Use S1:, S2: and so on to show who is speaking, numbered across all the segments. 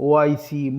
S1: OIC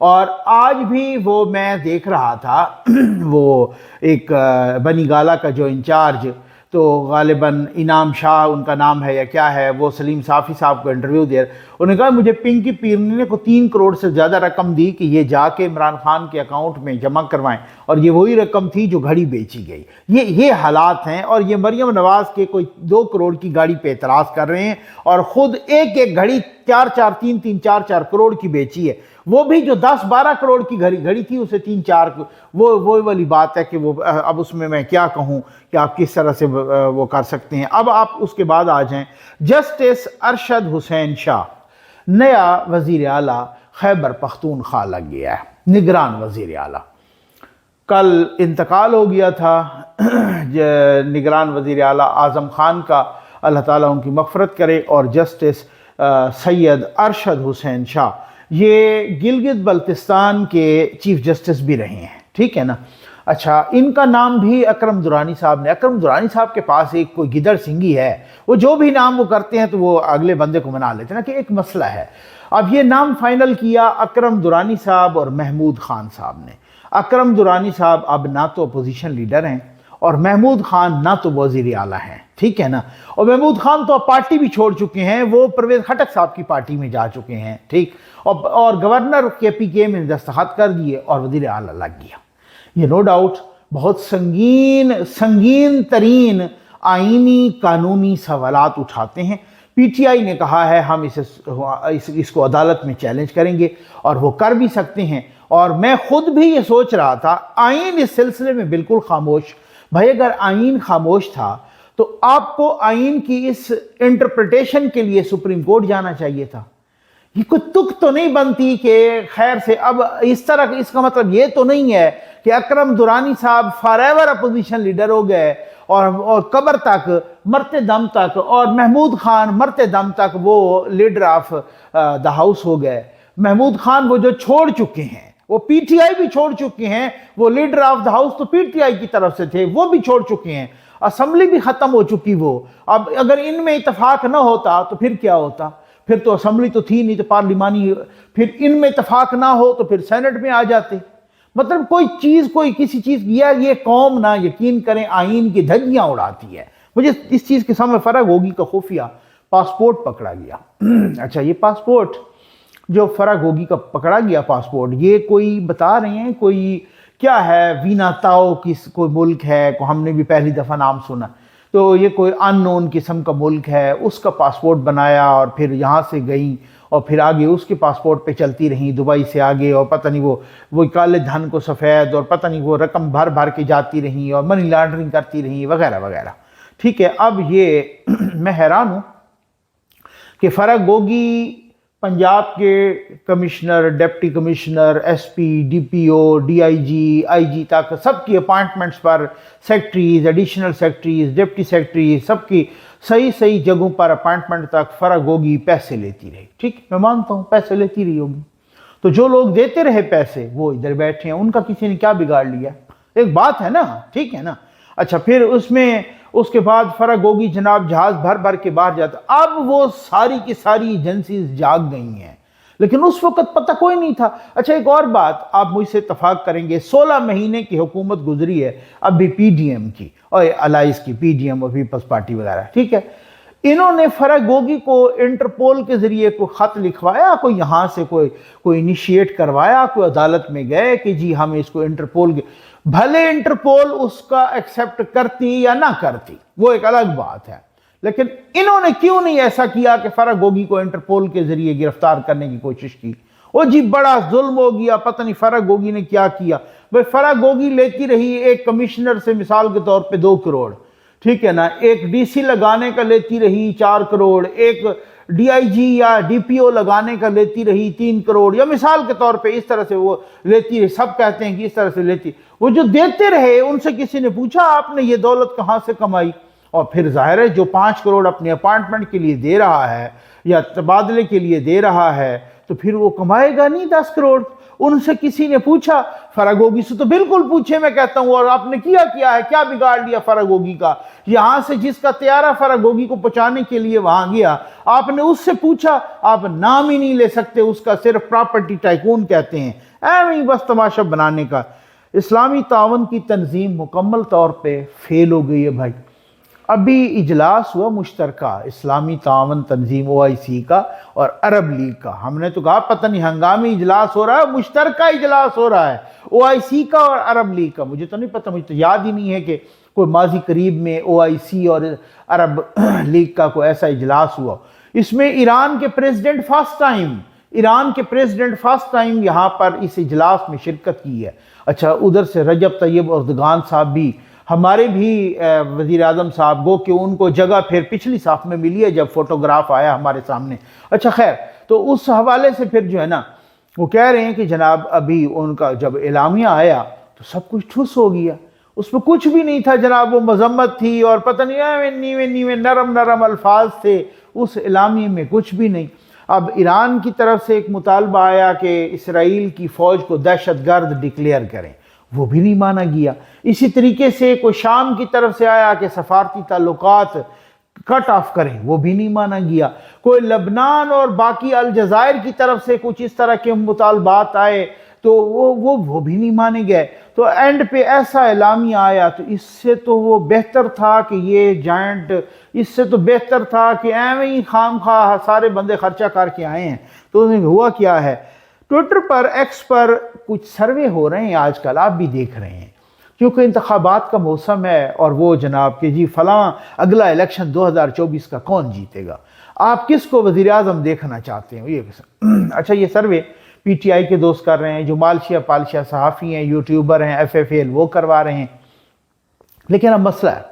S1: اور آج بھی وہ میں دیکھ رہا تھا وہ ایک بنی گالہ کا جو انچارج، تو غالباً انعام شاہ ان کا نام ہے یا کیا ہے، وہ سلیم صافی صاحب کو انٹرویو دے رہے، انہوں نے کہا مجھے پنکی پیرنی کو 3 کروڑ سے زیادہ رقم دی کہ یہ جا کے عمران خان کے اکاؤنٹ میں جمع کروائیں، اور یہ وہی رقم تھی جو گھڑی بیچی گئی۔ یہ حالات ہیں، اور یہ مریم نواز کے کوئی 2 کروڑ کی گاڑی پہ اعتراض کر رہے ہیں، اور خود ایک گھڑی 4 کروڑ کی بیچی ہے، وہ بھی جو 10-12 کروڑ کی گھڑی تھی اسے 3-4، وہ والی بات ہے کہ وہ اب اس میں کیا کہوں کہ آپ کس طرح سے وہ کر سکتے ہیں۔ اب آپ اس کے بعد آ جائیں، جسٹس ارشد حسین شاہ نیا وزیر اعلیٰ خیبر پختونخوا لگ گیا ہے، نگران وزیر اعلیٰ۔ کل انتقال ہو گیا تھا نگران وزیر اعلیٰ اعظم خان کا، اللہ تعالیٰ ان کی مغفرت کرے، اور جسٹس سید ارشد حسین شاہ یہ گلگت بلتستان کے چیف جسٹس بھی رہے ہیں، ٹھیک ہے نا۔ اچھا، ان کا نام بھی اکرم درانی صاحب نے، اکرم درانی صاحب کے پاس ایک کوئی گدڑ سنگھی ہے، وہ جو بھی نام وہ کرتے ہیں تو وہ اگلے بندے کو منا لیتے ہیں نا، کہ ایک مسئلہ ہے۔ اب یہ نام فائنل کیا اکرم درانی صاحب اور محمود خان صاحب نے۔ اکرم درانی صاحب اب نہ تو اپوزیشن لیڈر ہیں، اور محمود خان نہ تو وزیر اعلیٰ ہیں، ٹھیک ہے نا۔ اور محمود خان تو اب پارٹی بھی چھوڑ چکے ہیں، وہ پرویز خٹک صاحب کی پارٹی میں جا چکے ہیں، ٹھیک، اور گورنر کے PK میں دستخط کر دیے اور وزیر اعلیٰ لگ گیا۔ یہ نو ڈاؤٹ بہت سنگین ترین آئینی قانونی سوالات اٹھاتے ہیں۔ PTI نے کہا ہے ہم اس کو عدالت میں چیلنج کریں گے، اور وہ کر بھی سکتے ہیں۔ اور میں خود بھی یہ سوچ رہا تھا، آئین اس سلسلے میں بالکل خاموش، بھائی اگر آئین خاموش تھا تو آپ کو آئین کی اس انٹرپریٹیشن کے لیے سپریم کورٹ جانا چاہیے تھا۔ یہ کوئی تک تو نہیں بنتی کہ خیر سے اب اس طرح، اس کا مطلب یہ تو نہیں ہے کہ اکرم درانی صاحب فار ایور اپوزیشن لیڈر ہو گئے اور قبر تک، مرتے دم تک، اور محمود خان مرتے دم تک وہ لیڈر آف دا ہاؤس ہو گئے۔ محمود خان وہ جو چھوڑ چکے ہیں، وہ PTI بھی چھوڑ چکے ہیں، وہ لیڈر آف دا ہاؤس تو PTI کی طرف سے تھے، وہ بھی چھوڑ چکے ہیں، اسمبلی بھی ختم ہو چکی وہ۔ اب اگر ان میں اتفاق نہ ہوتا تو پھر کیا ہوتا؟ پھر تو اسمبلی تو تھی نہیں، تو پارلیمانی، پھر ان میں اتفاق نہ ہو تو پھر سینٹ میں آ جاتے۔ مطلب کوئی کسی چیز یہ قوم نہ یقین کریں آئین کی دھجیاں اڑاتی ہے۔ مجھے اس چیز کے سامنے فرق ہوگی کا خفیہ پاسپورٹ پکڑا گیا۔ اچھا، یہ پاسپورٹ جو فرق ہوگی کا پکڑا گیا پاسپورٹ، یہ کوئی بتا رہے ہیں کوئی کیا ہے، وینا تاؤ کی کوئی ملک ہے، ہم نے بھی پہلی دفعہ نام سنا، تو یہ کوئی ان نون قسم کا ملک ہے، اس کا پاسپورٹ بنایا اور پھر یہاں سے گئیں، اور پھر آگے اس کے پاسپورٹ پہ چلتی رہیں دبئی سے آگے، اور پتہ نہیں وہ کالے دھن کو سفید، اور پتہ نہیں وہ رقم بھر کے جاتی رہیں اور منی لانڈرنگ کرتی رہیں وغیرہ وغیرہ، ٹھیک ہے۔ اب یہ میں حیران ہوں کہ فرق گوگی پنجاب کے commissioner, deputy commissioner, SP، DPO، DIG، IG تک سب کی اپائنٹمنٹس پر، secretaries, additional secretaries, deputy secretaries, سب کی صحیح جگہوں پر اپائنٹمنٹ تک فرق ہوگی پیسے لیتی رہی، ٹھیک، میں مانتا ہوں پیسے لیتی رہی ہوگی۔ تو جو لوگ دیتے رہے پیسے وہ ادھر بیٹھے ہیں، ان کا کسی نے کیا بگاڑ لیا؟ ایک بات ہے نا، ٹھیک ہے نا۔ اچھا، پھر اس کے بعد فرق ہوگی جناب جہاز بھر کے باہر جاتا۔ اب وہ ساری کی ساری ایجنسیز جاگ گئی ہیں، لیکن اس وقت پتہ کوئی نہیں تھا۔ اچھا، ایک اور بات آپ مجھ سے اتفاق کریں گے، 16 مہینے کی حکومت گزری ہے اب بھی PDM کی اور الائز کی، PDM اور پیپلز پارٹی وغیرہ، ٹھیک ہے۔ انہوں نے فرق گوگی کو انٹرپول کے ذریعے کوئی خط لکھوایا، کوئی یہاں سے کوئی انیشیٹ کروایا، کوئی عدالت میں گئے کہ جی ہم اس کو انٹرپول کے، بھلے انٹرپول اس کا ایکسیپٹ کرتی یا نہ کرتی وہ ایک الگ بات ہے، لیکن انہوں نے کیوں نہیں ایسا کیا کہ فرق گوگی کو انٹرپول کے ذریعے گرفتار کرنے کی کوشش کی؟ وہ جی بڑا ظلم ہو گیا، پتہ نہیں فرق گوگی نے کیا کیا۔ بھئی فرق گوگی لیتی رہی ایک کمشنر سے مثال کے طور پہ 2 کروڑ، ٹھیک ہے نا، ایک DC لگانے کا لیتی رہی 4 کروڑ، ایک DIG یا DPO لگانے کا لیتی رہی 3 کروڑ، یا مثال کے طور پہ اس طرح سے وہ لیتی رہی، سب کہتے ہیں کہ اس طرح سے لیتی، وہ جو دیتے رہے ان سے کسی نے پوچھا آپ نے یہ دولت کہاں سے کمائی؟ اور پھر ظاہر ہے جو 5 کروڑ اپنے اپارٹمنٹ کے لیے دے رہا ہے یا تبادلے کے لیے دے رہا ہے تو پھر وہ کمائے گا نہیں 10 کروڑ۔ ان سے کسی نے پوچھا؟ فرق گوگی سے تو بالکل پوچھے، میں کہتا ہوں، اور آپ نے کیا ہے، کیا بگاڑ لیا فرق گوگی کا؟ یہاں سے جس کا طیارہ فرق گوگی کو پہنچانے کے لیے وہاں گیا، آپ نے اس سے پوچھا؟ آپ نام ہی نہیں لے سکتے اس کا، صرف پراپرٹی ٹائکون کہتے ہیں، ایویں ہی بس تماشا بنانے کا۔ اسلامی تعاون کی تنظیم مکمل طور پہ فیل ہو گئی ہے بھائی۔ ابھی اجلاس ہوا مشترکہ اسلامی تعاون تنظیم OIC کا اور عرب لیگ کا، ہم نے تو کہا پتہ نہیں ہنگامی اجلاس ہو رہا ہے، مشترکہ اجلاس ہو رہا ہے OIC کا اور عرب لیگ کا۔ مجھے تو نہیں پتہ، مجھے تو یاد ہی نہیں ہے کہ کوئی ماضی قریب میں OIC اور عرب لیگ کا کوئی ایسا اجلاس ہوا۔ اس میں ایران کے پریزیڈنٹ فرسٹ ٹائم یہاں پر اس اجلاس میں شرکت کی ہے۔ اچھا، ادھر سے رجب طیب اردگان صاحب بھی، ہمارے بھی وزیر اعظم صاحب، گو کہ ان کو جگہ پھر پچھلی صف میں ملی ہے جب فوٹوگراف آیا ہمارے سامنے۔ اچھا خیر، تو اس حوالے سے پھر جو ہے نا وہ کہہ رہے ہیں کہ جناب ابھی ان کا جب اعلامیہ آیا تو سب کچھ ٹھوس ہو گیا، اس میں کچھ بھی نہیں تھا جناب، وہ مذمت تھی اور پتہ نہیں نیوے نرم الفاظ تھے اس اعلامیے میں، کچھ بھی نہیں۔ اب ایران کی طرف سے ایک مطالبہ آیا کہ اسرائیل کی فوج کو دہشت گرد ڈکلیئر کریں، وہ بھی نہیں مانا گیا۔ اسی طریقے سے کوئی شام کی طرف سے آیا کہ سفارتی تعلقات کٹ آف کریں، وہ بھی نہیں مانا گیا۔ کوئی لبنان اور باقی الجزائر کی طرف سے کچھ اس طرح کے مطالبات آئے تو وہ بھی نہیں مانے گئے۔ تو اینڈ پہ ایسا اعلامیہ آیا، تو اس سے تو وہ بہتر تھا کہ یہ جائنٹ، اس سے تو بہتر تھا کہ ایویں ہی خام خواہ سارے بندے خرچہ کر کے آئے ہیں۔ تو ہوا کیا ہے، ٹویٹر پر ایکس پر کچھ سروے ہو رہے ہیں آج کل، آپ بھی دیکھ رہے ہیں، کیونکہ انتخابات کا موسم ہے اور وہ جناب کہ جی فلاں اگلا الیکشن 2024 کا کون جیتے گا، آپ کس کو وزیر اعظم دیکھنا چاہتے ہیں یہ۔ اچھا، یہ سروے PTI کے دوست کر رہے ہیں، جو مالشیا پالشیا صحافی ہیں، یوٹیوبر ہیں، FFL وہ کروا رہے ہیں۔ لیکن اب مسئلہ ہے،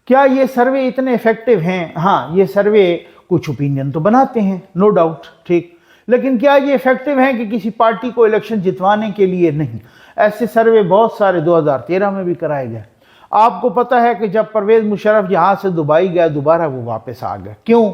S1: کیا یہ سروے اتنے ایفیکٹو ہیں؟ ہاں، یہ سروے کچھ اوپینین تو بناتے ہیں، نو ڈاؤٹ، ٹھیک، لیکن کیا یہ ایفیکٹو ہیں کہ کسی پارٹی کو الیکشن جتوانے کے لیے؟ نہیں۔ ایسے سروے بہت سارے 2013 میں بھی کرائے گئے۔ آپ کو پتہ ہے کہ جب پرویز مشرف یہاں سے دبئی گیا، دوبارہ وہ واپس آ گئے۔ کیوں؟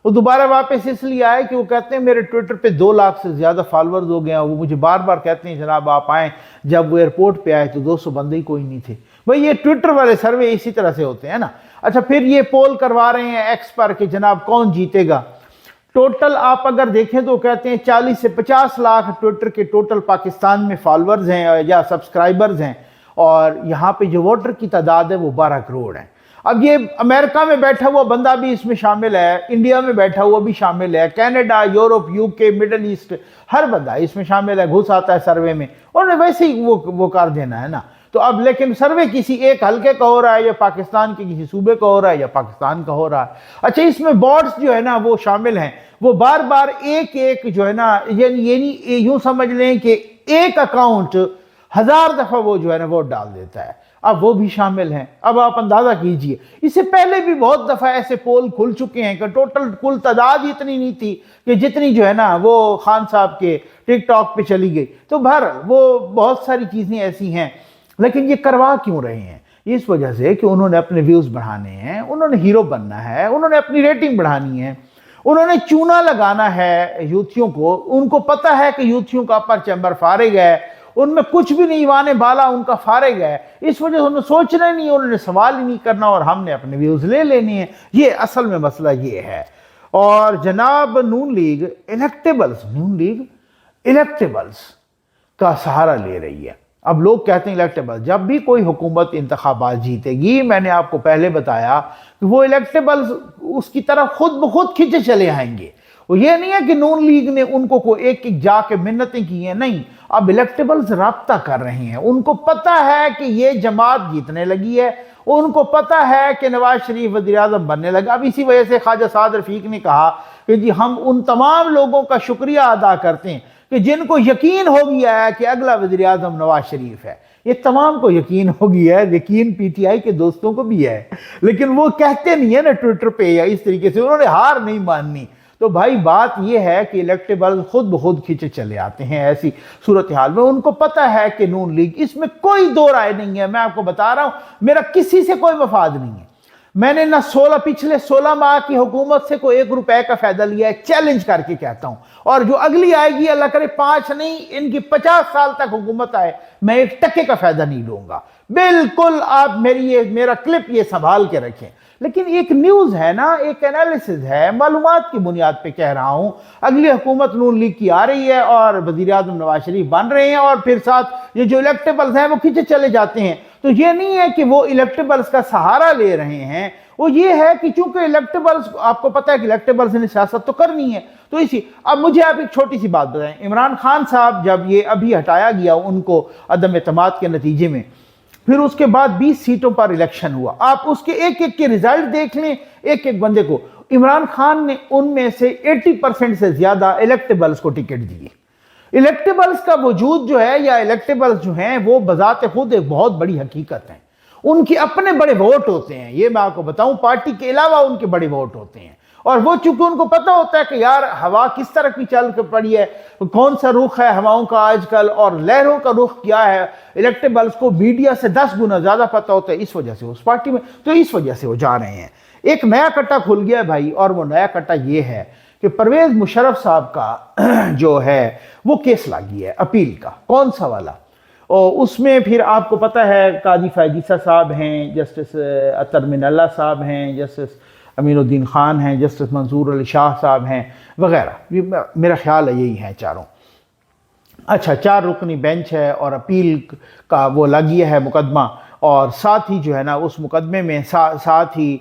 S1: وہ دوبارہ واپس اس لیے آئے کہ وہ کہتے ہیں میرے ٹویٹر پہ 2 لاکھ سے زیادہ فالورز ہو گئے ہیں۔ وہ مجھے بار بار کہتے ہیں جناب آپ آئیں، جب وہ ایئرپورٹ پہ آئے تو 200 بندے ہی کوئی نہیں تھے۔ بھئی یہ ٹویٹر والے سروے اسی طرح سے ہوتے ہیں نا۔ اچھا، پھر یہ پول کروا رہے ہیں ایکس پر کہ جناب کون جیتے گا۔ ٹوٹل آپ اگر دیکھیں تو کہتے ہیں 40 سے 50 لاکھ ٹویٹر کے ٹوٹل پاکستان میں فالورز ہیں یا سبسکرائبرز ہیں، اور یہاں پہ جو ووٹر کی تعداد ہے وہ 12 کروڑ ہیں۔ اب یہ امریکہ میں بیٹھا ہوا بندہ بھی اس میں شامل ہے، انڈیا میں بیٹھا ہوا بھی شامل ہے، Canada, Europe, UK، Middle East, ہر بندہ اس میں شامل ہے، گھس آتا ہے سروے میں، اور ویسے ہی وہ کر دینا ہے نا۔ تو اب لیکن سروے کسی ایک حلقے کا ہو رہا ہے، یا پاکستان کے کسی صوبے کا ہو رہا ہے، یا پاکستان کا ہو رہا ہے۔ اچھا، اس میں بارڈز جو ہے نا وہ شامل ہیں، وہ بار بار ایک جو ہے نا، یعنی یوں سمجھ لیں کہ ایک اکاؤنٹ 1000 دفعہ وہ جو ہے نا ووٹ ڈال دیتا ہے۔ اب وہ بھی شامل ہیں۔ اب آپ اندازہ کیجئے، اس سے پہلے بھی بہت دفعہ ایسے پول کھل چکے ہیں کہ ٹوٹل کل تعداد اتنی نہیں تھی کہ جتنی جو ہے نا وہ خان صاحب کے ٹک ٹاک پہ چلی گئی۔ تو بہرحال وہ بہت ساری چیزیں ایسی ہیں، لیکن یہ کروا کیوں رہے ہیں؟ اس وجہ سے کہ انہوں نے اپنے ویوز بڑھانے ہیں، انہوں نے ہیرو بننا ہے، انہوں نے اپنی ریٹنگ بڑھانی ہے، انہوں نے چونا لگانا ہے یوتھیوں کو۔ ان کو پتہ ہے کہ یوتھیوں کا اپر چیمبر فارغ ہے، ان میں کچھ بھی نہیں، ایوان بالا ان کا فارغ ہے، اس وجہ سے انہوں نے سوچنا نہیں، انہوں نے سوال ہی نہیں کرنا، اور ہم نے اپنے ویوز لے لینے ہیں۔ یہ اصل میں مسئلہ یہ ہے۔ اور جناب نون لیگ الیکٹیبلز کا سہارا لے رہی ہے۔ اب لوگ کہتے ہیں الیکٹیبل، جب بھی کوئی حکومت انتخابات جیتے گی، میں نے آپ کو پہلے بتایا کہ وہ الیکٹیبلز اس کی طرف خود بخود کھنچے چلے آئیں گے۔ وہ یہ نہیں ہے کہ نون لیگ نے ان کو ایک ایک جا کے منتیں کی ہیں، نہیں، اب الیکٹیبلز رابطہ کر رہے ہیں۔ ان کو پتہ ہے کہ یہ جماعت جیتنے لگی ہے، ان کو پتہ ہے کہ نواز شریف وزیر اعظم بننے لگا۔ اب اسی وجہ سے خواجہ سعد رفیق نے کہا کہ جی ہم ان تمام لوگوں کا شکریہ ادا کرتے ہیں کہ جن کو یقین ہو گیا ہے کہ اگلا وزیر اعظم نواز شریف ہے۔ یہ تمام کو یقین ہو گیا ہے، یقین PTI کے دوستوں کو بھی ہے، لیکن وہ کہتے نہیں ہے نا ٹویٹر پہ یا اس طریقے سے، انہوں نے ہار نہیں ماننی۔ تو بھائی بات یہ ہے کہ الیکٹیبل خود بخود کھینچے چلے آتے ہیں ایسی صورتحال میں۔ ان کو پتہ ہے کہ نون لیگ، اس میں کوئی دو رائے نہیں ہے، میں آپ کو بتا رہا ہوں، میرا کسی سے کوئی مفاد نہیں ہے۔ میں نے نہ پچھلے 16 ماہ کی حکومت سے کوئی 1 روپے کا فائدہ لیا ہے، چیلنج کر کے کہتا ہوں، اور جو اگلی آئے گی اللہ کرے 5 نہیں، ان کی 50 سال تک حکومت آئے، میں 1 ٹکے کا فائدہ نہیں لوں گا۔ بالکل آپ میرا کلپ یہ سنبھال کے رکھیں۔ لیکن ایک نیوز ہے نا، ایک انالیسز ہے، معلومات کی بنیاد پہ کہہ رہا ہوں۔ اگلی حکومت نون لیگ کی آ رہی ہے اور وزیر اعظم نواز شریف بن رہے ہیں، اور پھر ساتھ یہ جو الیکٹیبلز ہیں وہ کھینچے چلے جاتے ہیں۔ تو یہ نہیں ہے کہ وہ الیکٹیبلز کا سہارا لے رہے ہیں، وہ یہ ہے کہ چونکہ الیکٹیبلز، آپ کو پتہ ہے کہ الیکٹیبلز نے سیاست تو کرنی ہے، تو اب مجھے آپ ایک چھوٹی سی بات بتائیں۔ عمران خان صاحب جب یہ ابھی ہٹایا گیا ان کو عدم اعتماد کے نتیجے میں، پھر اس کے بعد 20 سیٹوں پر الیکشن ہوا، آپ اس کے ایک ایک کے ریزلٹ دیکھ لیں، ایک ایک بندے کو۔ عمران خان نے ان میں سے 80% سے زیادہ الیکٹیبلز کو ٹکٹ دیے۔ الیکٹیبلز کا وجود جو ہے، یا الیکٹیبلز جو ہیں، وہ بذات خود ایک بہت بڑی حقیقت ہے۔ ان کے اپنے بڑے ووٹ ہوتے ہیں، یہ میں آپ کو بتاؤں، پارٹی کے علاوہ ان کے بڑے ووٹ ہوتے ہیں، اور وہ چونکہ ان کو پتہ ہوتا ہے کہ یار ہوا کس طرح کی چل کے پڑی ہے، کون سا رخ ہے ہواؤں کا آج کل، اور لہروں کا رخ کیا ہے، الیکٹیبلز کو میڈیا سے 10 گنا زیادہ پتہ ہوتا ہے، اس وجہ سے اس پارٹی میں، تو اس وجہ سے وہ جا رہے ہیں۔ ایک نیا کٹا کھل گیا ہے بھائی، اور وہ نیا کٹا یہ ہے کہ پرویز مشرف صاحب کا جو ہے وہ کیس لاگی ہے اپیل کا۔ کون سا والا؟ اور اس میں پھر آپ کو پتہ ہے قاضی فائزیسا صاحب ہیں، جسٹس اطہر من اللہ صاحب ہیں، جسٹس امین الدین خان ہیں، جسٹس منظور علی شاہ صاحب ہیں وغیرہ، میرا خیال ہے یہی ہیں چاروں۔ اچھا، 4 رکنی بینچ ہے اور اپیل کا وہ لگیا ہے مقدمہ، اور ساتھ ہی جو ہے نا اس مقدمے میں ساتھ ہی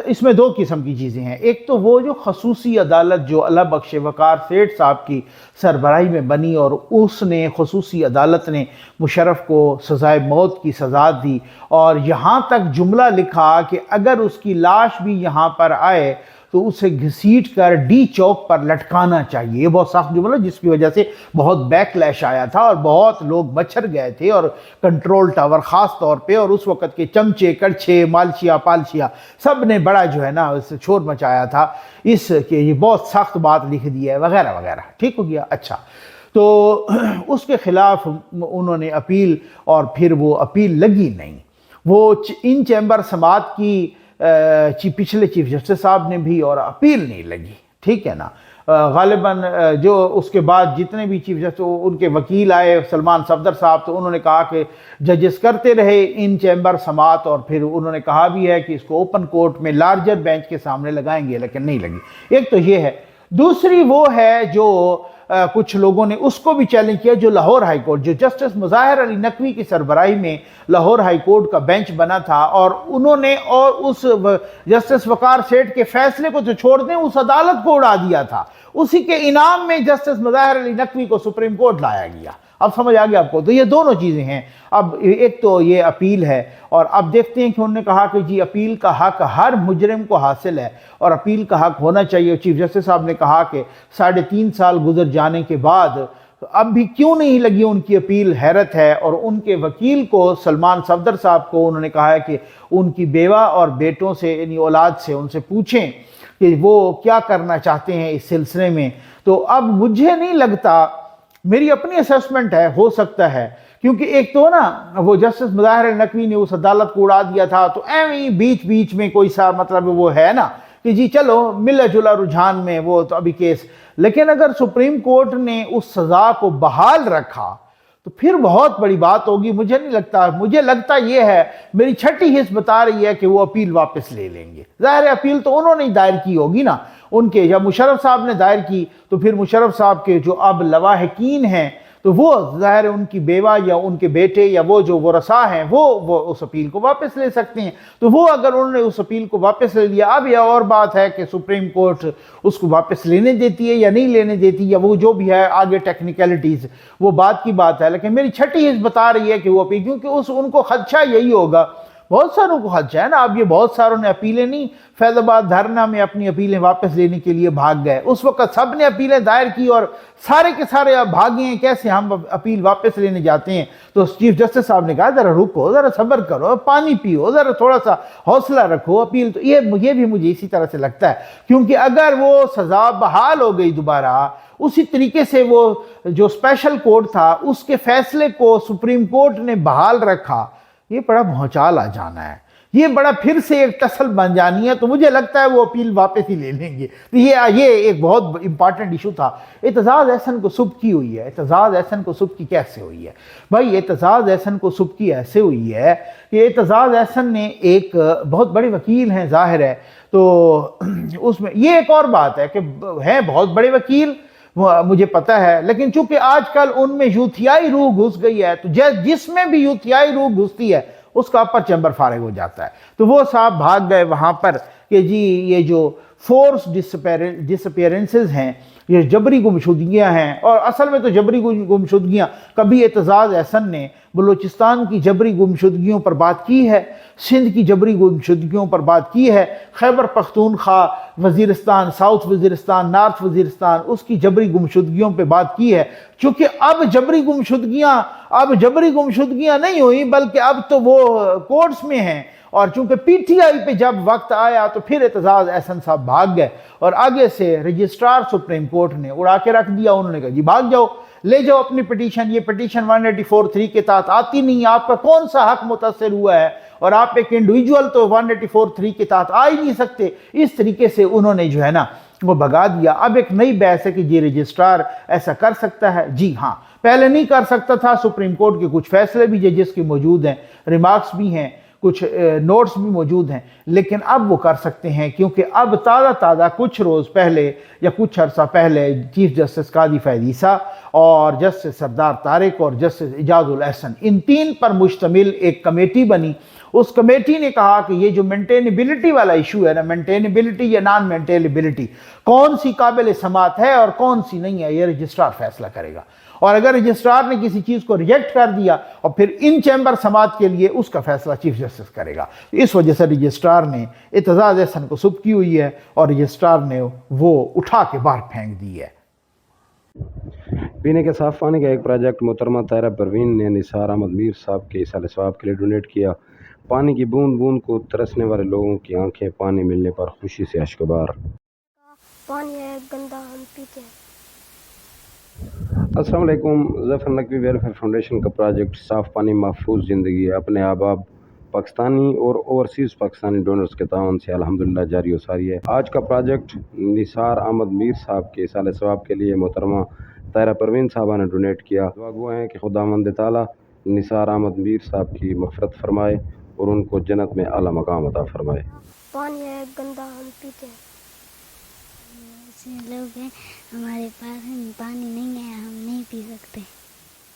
S1: اس میں 2 قسم کی چیزیں ہیں۔ ایک تو وہ جو خصوصی عدالت جو اللہ بخش وقار سیٹھ صاحب کی سربراہی میں بنی، اور اس نے خصوصی عدالت نے مشرف کو سزائے موت کی سزا دی، اور یہاں تک جملہ لکھا کہ اگر اس کی لاش بھی یہاں پر آئے تو اسے گھسیٹ کر ڈی چوک پر لٹکانا چاہیے۔ یہ بہت سخت جملہ، جس کی وجہ سے بہت بیک لیش آیا تھا اور بہت لوگ مچھر گئے تھے، اور کنٹرول ٹاور خاص طور پہ، اور اس وقت کے چمچے کڑچھے مالشیا پالشیا سب نے بڑا جو ہے نا اس شور مچایا تھا اس کہ یہ بہت سخت بات لکھ دی ہے وغیرہ وغیرہ۔ ٹھیک ہو گیا؟ اچھا، تو اس کے خلاف انہوں نے اپیل، اور پھر وہ اپیل لگی نہیں۔ وہ ان چیمبر سماعت کی پچھلے چیف جسٹس صاحب نے بھی، اور اپیل نہیں لگی۔ ٹھیک ہے نا؟ غالباً جو اس کے بعد جتنے بھی چیف جسٹس ان کے وکیل آئے، سلمان صفدر صاحب، تو انہوں نے کہا کہ ججز کرتے رہے ان چیمبر سماعت، اور پھر انہوں نے کہا بھی ہے کہ اس کو اوپن کورٹ میں لارجر بینچ کے سامنے لگائیں گے، لیکن نہیں لگی۔ ایک تو یہ ہے۔ دوسری وہ ہے جو کچھ لوگوں نے اس کو بھی چیلنج کیا، جو لاہور ہائی کورٹ، جو جسٹس مظاہر علی نقوی کی سربراہی میں لاہور ہائی کورٹ کا بینچ بنا تھا، اور انہوں نے اور اس جسٹس وقار سیٹھ کے فیصلے کو تو چھوڑ دیں، اس عدالت کو اڑا دیا تھا۔ اسی کے انعام میں جسٹس مظاہر علی نقوی کو سپریم کورٹ لایا گیا۔ اب سمجھ آ گیا آپ کو؟ تو یہ دونوں چیزیں ہیں۔ اب ایک تو یہ اپیل ہے، اور اب دیکھتے ہیں کہ انہوں نے کہا کہ جی اپیل کا حق ہر مجرم کو حاصل ہے، اور اپیل کا حق ہونا چاہیے۔ چیف جسٹس صاحب نے کہا کہ 3.5 سال گزر جانے کے بعد اب بھی کیوں نہیں لگی ان کی اپیل، حیرت ہے۔ اور ان کے وکیل کو، سلمان صفدر صاحب کو، انہوں نے کہا ہے کہ ان کی بیوہ اور بیٹوں سے، یعنی اولاد سے، ان سے پوچھیں کہ وہ کیا کرنا چاہتے ہیں اس سلسلے میں۔ تو اب مجھے نہیں لگتا، میری اپنی اسیسمنٹ ہے، ہو سکتا ہے، کیونکہ ایک تو نا وہ جسٹس مظاہر علی نقوی نے اس عدالت کو اڑا دیا تھا، تو ایویں بیچ بیچ میں کوئی سا مطلب وہ ہے نا کہ جی چلو ملا جلا رجحان میں وہ تو ابھی کیس، لیکن اگر سپریم کورٹ نے اس سزا کو بحال رکھا تو پھر بہت بڑی بات ہوگی۔ مجھے نہیں لگتا، مجھے لگتا یہ ہے، میری چھٹی حص بتا رہی ہے کہ وہ اپیل واپس لے لیں گے۔ ظاہر اپیل تو انہوں نے دائر کی ہوگی نا، ان کے، یا مشرف صاحب نے دائر کی، تو پھر مشرف صاحب کے جو اب لواحقین ہیں، تو وہ ظاہر ان کی بیوہ یا ان کے بیٹے یا وہ جو ورثاء ہیں وہ اس اپیل کو واپس لے سکتے ہیں۔ تو وہ اگر انہوں نے اس اپیل کو واپس لے لیا، اب یہ اور بات ہے کہ سپریم کورٹ اس کو واپس لینے دیتی ہے یا نہیں لینے دیتی، یا وہ جو بھی ہے آگے ٹیکنیکلٹیز، وہ بات کی بات ہے۔ لیکن میری چھٹی حص بتا رہی ہے کہ وہ اپیل، کیونکہ ان کو خدشہ یہی ہوگا، بہت ساروں کو خدشہ ہے نا۔ اب یہ بہت ساروں نے اپیلیں نہیں، فیض آباد دھرنا میں اپنی اپیلیں واپس لینے کے لیے بھاگ گئے، اس وقت سب نے اپیلیں دائر کی، اور سارے کے سارے اب بھاگے ہیں، کیسے ہم اپیل واپس لینے جاتے ہیں۔ تو چیف جسٹس صاحب نے کہا ذرا رکو، ذرا صبر کرو، پانی پیو، ذرا تھوڑا سا حوصلہ رکھو، اپیل تو یہ بھی مجھے اسی طرح سے لگتا ہے، کیونکہ اگر وہ سزا بحال ہو گئی دوبارہ، اسی طریقے سے وہ جو اسپیشل کورٹ تھا اس کے فیصلے کو سپریم کورٹ نے بحال رکھا، یہ بڑا بھونچال آ جانا ہے۔ یہ بڑا پھر سے ایک تسل بن جانی ہے، تو مجھے لگتا ہے وہ اپیل واپس ہی لے لیں گے۔ تو یہ ایک بہت امپارٹنٹ ایشو تھا۔ اعتزاز احسن کو سبکی ہوئی ہے، اعتزاز احسن کو سبکی کیسے ہوئی ہے؟ بھائی اعتزاز احسن کو سبکی ایسے ہوئی ہے کہ اعتزاز احسن نے ایک بہت بڑے وکیل ہیں ظاہر ہے، تو اس میں یہ ایک اور بات ہے کہ ہیں بہت بڑے وکیل مجھے پتہ ہے، لیکن چونکہ آج کل ان میں یوتھیائی روح گھس گئی ہے، تو جس میں بھی یوتھیائی روح گھستی ہے اس کا اپر چیمبر فارغ ہو جاتا ہے۔ تو وہ صاحب بھاگ گئے وہاں پر کہ جی یہ جو فورس ڈسپیرنسز ہیں، یہ جبری گمشدگیاں ہیں، اور اصل میں تو جبری گمشدگیاں کبھی اعتزاز احسن نے بلوچستان کی جبری گمشدگیوں پر بات کی ہے، سندھ کی جبری گمشدگیوں پر بات کی ہے، خیبر پختونخوا وزیرستان، ساؤتھ وزیرستان، نارتھ وزیرستان، اس کی جبری گمشدگیوں پہ بات کی ہے۔ چونکہ اب جبری گمشدگیاں نہیں ہوئی، بلکہ اب تو وہ کورٹس میں ہیں، اور چونکہ پی ٹی آئی پہ جب وقت آیا تو پھر اعتزاز احسن صاحب بھاگ گئے، اور آگے سے رجسٹرار سپریم کورٹ نے اڑا کے رکھ دیا۔ انہوں نے کہا جی بھاگ جاؤ، لے جاؤ اپنی پٹیشن، یہ پٹیشن 184(3) کے تحت آتی نہیں، آپ کا کون سا حق متاثر ہوا ہے، اور آپ ایک انڈیویجول تو 184(3) کے تحت آ ہی نہیں سکتے۔ اس طریقے سے انہوں نے جو ہے نا وہ بھگا دیا۔ اب ایک نئی بحث ہے کہ یہ رجسٹرار ایسا کر سکتا ہے۔ جی ہاں، پہلے نہیں کر سکتا تھا، سپریم کورٹ کے کچھ فیصلے بھی ججز کے موجود ہیں، ریمارکس بھی ہیں، کچھ نوٹس بھی موجود ہیں، لیکن اب وہ کر سکتے ہیں، کیونکہ اب تازہ کچھ روز پہلے یا کچھ عرصہ پہلے چیف جسٹس قاضی فیض عیسیٰ اور جسٹس سردار طارق اور جسٹس اعجاز الاحسن، ان 3 پر مشتمل ایک کمیٹی بنی۔ اس کمیٹی نے کہا کہ یہ جو مینٹینیبلٹی والا ایشو ہے نا، مینٹینیبلٹی یا نان مینٹینیبلٹی، کون سی قابل سماعت ہے اور کون سی نہیں ہے، یہ رجسٹرار فیصلہ کرے گا۔ اور اگر رجسٹرار نے کسی چیز کو ریجیکٹ کر دیا اور پھر ان چیمبر سماعت کے لیے اس کا فیصلہ چیف جسٹس کرے گا۔ اس وجہ سے رجسٹرار نے اعتزاز احسن کو سبکی ہوئی ہے، اور رجسٹرار نے وہ اٹھا کے باہر پھینک دی ہے۔
S2: پینے کے صاف پانی کا ایک پروجیکٹ محترمہ طاہرہ پروین نے نثار احمد میر صاحب کے ایصال ثواب کے لیے ڈونیٹ کیا۔ پانی کی بوند بوند کو ترسنے والے لوگوں کی آنکھیں پانی ملنے پر خوشی سے اشکبار۔
S3: پانی ہے گندا، ہم پیتے ہیں۔
S2: السلام علیکم۔ ظفر نقوی ویلفیئر فاؤنڈیشن کا پروجیکٹ صاف پانی محفوظ زندگی اپنے آباد پاکستانی اور اوورسیز پاکستانی ڈونرز کے تعاون سے الحمدللہ جاری و ساری ہے۔ آج کا پروجیکٹ نثار احمد میر صاحب کے ایصال ثواب کے لیے محترمہ طاہرہ پروین صاحبہ نے ڈونیٹ کیا۔ دعا گو ہیں کہ خداوند تعالیٰ نثار احمد میر صاحب کی مغفرت فرمائے اور ان کو جنت میں اعلیٰ مقام عطا فرمائے۔
S3: پانی ہے گندا، ہم پیتے ہیں۔
S4: ایسے لوگ ہیں ہمارے پاس پانی نہیں ہے، ہم نہیں پی سکتے،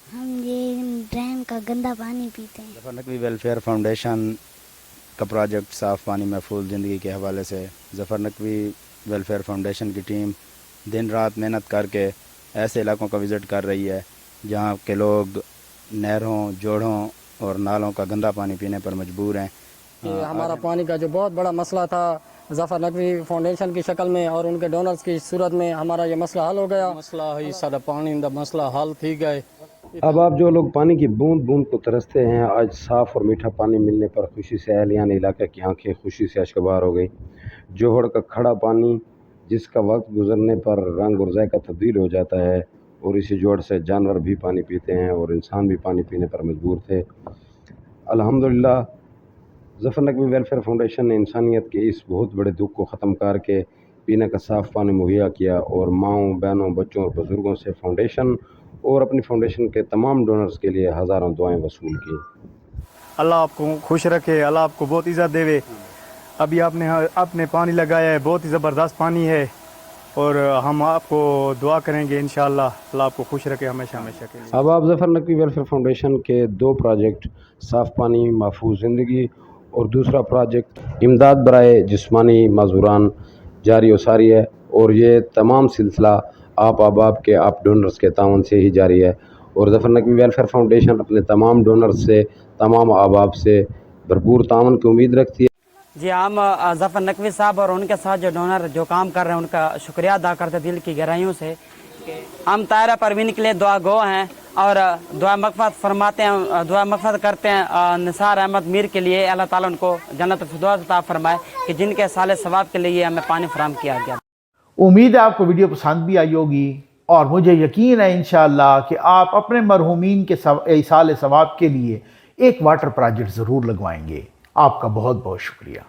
S4: ہم یہ ڈرین کا گندا پانی پیتے ہیں۔
S5: ظفر نقوی ویلفیئر فاؤنڈیشن کا پروجیکٹ صاف پانی محفوظ زندگی کے حوالے سے ظفر نقوی ویلفیئر فاؤنڈیشن کی ٹیم دن رات محنت کر کے ایسے علاقوں کا وزٹ کر رہی ہے جہاں کے لوگ نہروں، جوڑوں اور نالوں کا گندا پانی پینے پر مجبور ہیں۔
S6: ہمارا پانی کا جو بہت بڑا مسئلہ تھا ظفر نقوی فاؤنڈیشن کی شکل میں اور ان کے ڈونرز کی صورت میں ہمارا یہ مسئلہ حل ہو گیا۔
S7: مسئلہ ہی سارا پانی دا مسئلہ حل تھی گئے۔
S2: اب آپ جو لوگ پانی کی بوند بوند کو ترستے ہیں، آج صاف اور میٹھا پانی ملنے پر خوشی سے اہلیان علاقے کی آنکھیں خوشی سے اشکبار ہو گئی۔ جوہڑ کا کھڑا پانی جس کا وقت گزرنے پر رنگ اور ذائقہ تبدیل ہو جاتا ہے، اور اسی جوڑ سے جانور بھی پانی پیتے ہیں اور انسان بھی پانی پینے پر مجبور تھے۔ الحمدللہ ظفر نقوی ویلفیئر فاؤنڈیشن نے انسانیت کے اس بہت بڑے دکھ کو ختم کر کے پینے کا صاف پانی مہیا کیا، اور ماؤں، بہنوں، بچوں اور بزرگوں سے فاؤنڈیشن اور اپنی فاؤنڈیشن کے تمام ڈونرز کے لیے ہزاروں دعائیں وصول کی۔
S8: اللہ آپ کو خوش رکھے، اللہ آپ کو بہت عزت دے۔ ابھی آپ نے پانی لگایا ہے، بہت ہی زبردست پانی ہے، اور ہم آپ کو دعا کریں گے انشاءاللہ اللہ آپ کو خوش رکھے ہمیشہ کے لیے۔
S2: اب آپ ظفر نقوی ویلفیئر فاؤنڈیشن کے 2 پروجیکٹ صاف پانی محفوظ زندگی اور دوسرا پروجیکٹ امداد برائے جسمانی معذوران جاری و ساری ہے، اور یہ تمام سلسلہ آپ احباب کے آپ ڈونرز کے تعاون سے ہی جاری ہے، اور ظفر نقوی ویلفیئر فاؤنڈیشن اپنے تمام ڈونرز سے، تمام احباب سے بھرپور تعاون کی امید رکھتی ہے۔
S9: جی ہم ظفر نقوی صاحب اور ان کے ساتھ جو ڈونر جو کام کر رہے ہیں ان کا شکریہ ادا کرتے دل کی گہرائیوں سے۔ ہم طاہرہ پروین کے لیے دعا گو ہیں اور دعا مغفرت فرماتے ہیں، دعا مغفرت کرتے ہیں نثار احمد میر کے لیے، اللہ تعالیٰ ان کو جنت الفردوس عطا فرمائے کہ جن کے سال ثواب کے لیے ہمیں پانی فراہم کیا گیا۔
S1: امید ہے آپ کو ویڈیو پسند بھی آئی ہوگی، اور مجھے یقین ہے انشاءاللہ کہ آپ اپنے مرحومین کے ایصال ثواب کے لیے ایک واٹر پروجیکٹ ضرور لگوائیں گے۔ آپ کا بہت بہت شکریہ.